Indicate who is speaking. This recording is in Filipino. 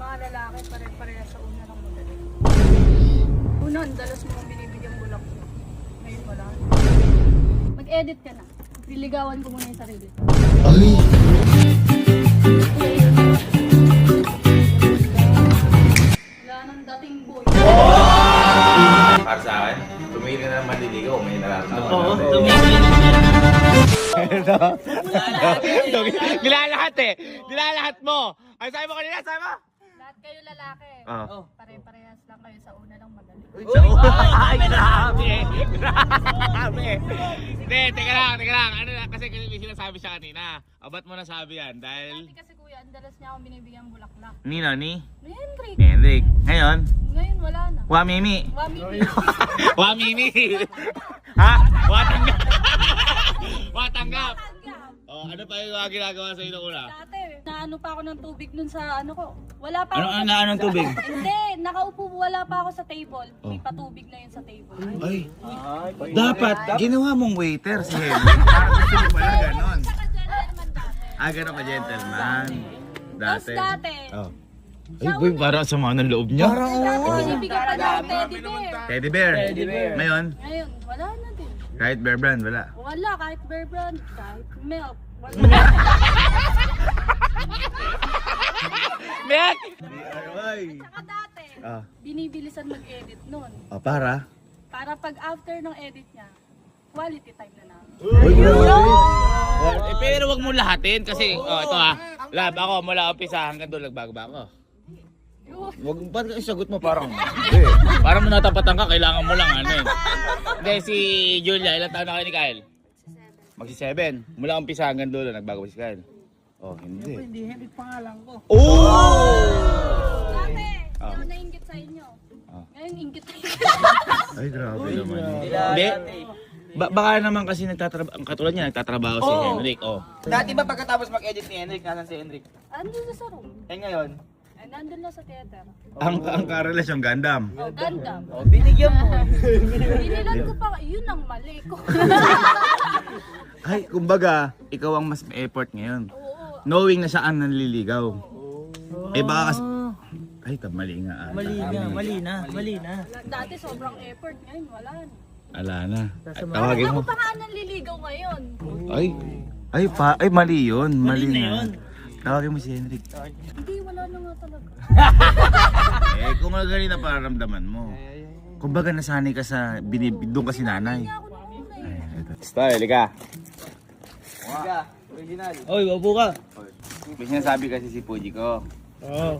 Speaker 1: mga lalaki, pare-pareha sa una ng madali. Una, ang dalas mo binibigyan bulak mo. Ngayon wala. Mag-edit ka na. Liligawan ko muna yung sarili.
Speaker 2: Ay!
Speaker 1: Wala nang dating boy.
Speaker 2: Para sa akin, tumingin ka na manliligaw, may nararamdaman.
Speaker 3: Oo,
Speaker 2: natin.
Speaker 3: tumingin.
Speaker 4: Nilalahat eh. Nilalahat mo. Ay, sabi mo kanina, sabi mo?
Speaker 1: Lahat kayo lalaki.
Speaker 2: Oh.
Speaker 1: Pare-parehas lang kayo sa una ng madali.
Speaker 4: Ay, grabe. Grabe. Hindi, teka lang. Ano na, kasi may sinasabi siya kanina. O, ba't mo nasabi yan? Dahil...
Speaker 1: Dati kasi kuya, ang dalas niya akong binibigyan bulaklak.
Speaker 4: Nino, ni?
Speaker 1: Ni Hendrik.
Speaker 4: Hendrik. Ngayon?
Speaker 1: Ngayon wala na.
Speaker 4: Wamimi.
Speaker 1: Wami.
Speaker 4: Wamimi. Ha? Watanggap. Watanggap. Oh, ano pa yung mga ginagawa sa inyo una?
Speaker 1: Dati, naano pa ako ng tubig nun sa ano ko. Wala pa ako.
Speaker 4: Anong tubig?
Speaker 1: Hindi, nakaupo wala pa ako sa table. May patubig na yun sa table.
Speaker 2: Ay, dapat ginawa mong waiter si Henry. Gusto mo pala ganon.
Speaker 1: Saka gentleman dati.
Speaker 2: Ganon ka gentleman.
Speaker 1: Tapos dati,
Speaker 2: Oh.
Speaker 4: Ay, boy, parang sama ng loob niya.
Speaker 1: dati binibigyan pa ng teddy bear.
Speaker 2: Teddy bear. Ngayon,
Speaker 1: Ngayon, wala na din.
Speaker 2: kahit bear brand, wala.
Speaker 1: Wala, kahit bear brand, kahit milk. Wala.
Speaker 4: Mek!
Speaker 2: Ay.
Speaker 1: Saka dati,
Speaker 2: Ah.
Speaker 1: binibilisan mag-edit nun.
Speaker 2: Oh, para?
Speaker 1: Para pag after ng edit niya, quality time na namin.
Speaker 4: Eh, pero wag mo lahatin kasi, ito lab, ako mula umpisa hanggang doon nagbago ba ako? Wag ba't isagot mo parang parang mo natapatan ka, kailangan mo lang ano eh. Hindi, si Julia, ilang taon na kayo ni Kyle? Magsi-7. Mula umpisa hanggang dulo, nagbago ba si Kyle? Oh, hindi.
Speaker 3: Hindi, Henrik pangalan ko.
Speaker 4: Oh!
Speaker 1: Dati, hindi ako nainggit sa inyo. Ngayon, inggit tayo.
Speaker 2: Ay, grabe naman.
Speaker 4: Hindi. Baka naman kasi nagtatrabaho, katulad niya, nagtatrabaho si Henrik. Oh.
Speaker 3: Dati ba pagkatapos mag-edit ni Henrik, nasan si Henrik?
Speaker 1: Andun na sa room.
Speaker 3: Eh ngayon?
Speaker 1: Ay, nandun na sa theater.
Speaker 2: Ang karelasyon Gundam.
Speaker 1: Oh, ganda.
Speaker 3: Oh, binigyan mo.
Speaker 1: Binilan ko pa, yun ang mali ko.
Speaker 2: Ay, kumbaga, ikaw ang mas may effort ngayon.
Speaker 1: Oo.
Speaker 2: Knowing na siya ang nanliligaw. Eh baka kasi... Ay, mali nga ata.
Speaker 3: Mali na.
Speaker 1: Dati sobrang effort, ngayon wala na.
Speaker 2: Ala na. Ay, tawagin mo.
Speaker 1: Ako pa nga nanliligaw ngayon.
Speaker 2: Ay, mali yun. Mali na. Tawagin mo si Henrik.
Speaker 1: Hindi, wala na nga talaga.
Speaker 2: Eh, kung ano ganun na pararamdaman mo. Kumbaga nasanay ka sa doon ka si nanay.
Speaker 1: Ako na muna eh.
Speaker 2: Ay, ito.
Speaker 4: Style, ka.
Speaker 3: Higa, original.
Speaker 4: Oy, wapo ka.
Speaker 2: May sinasabi kasi si Puji ko.
Speaker 4: Oo.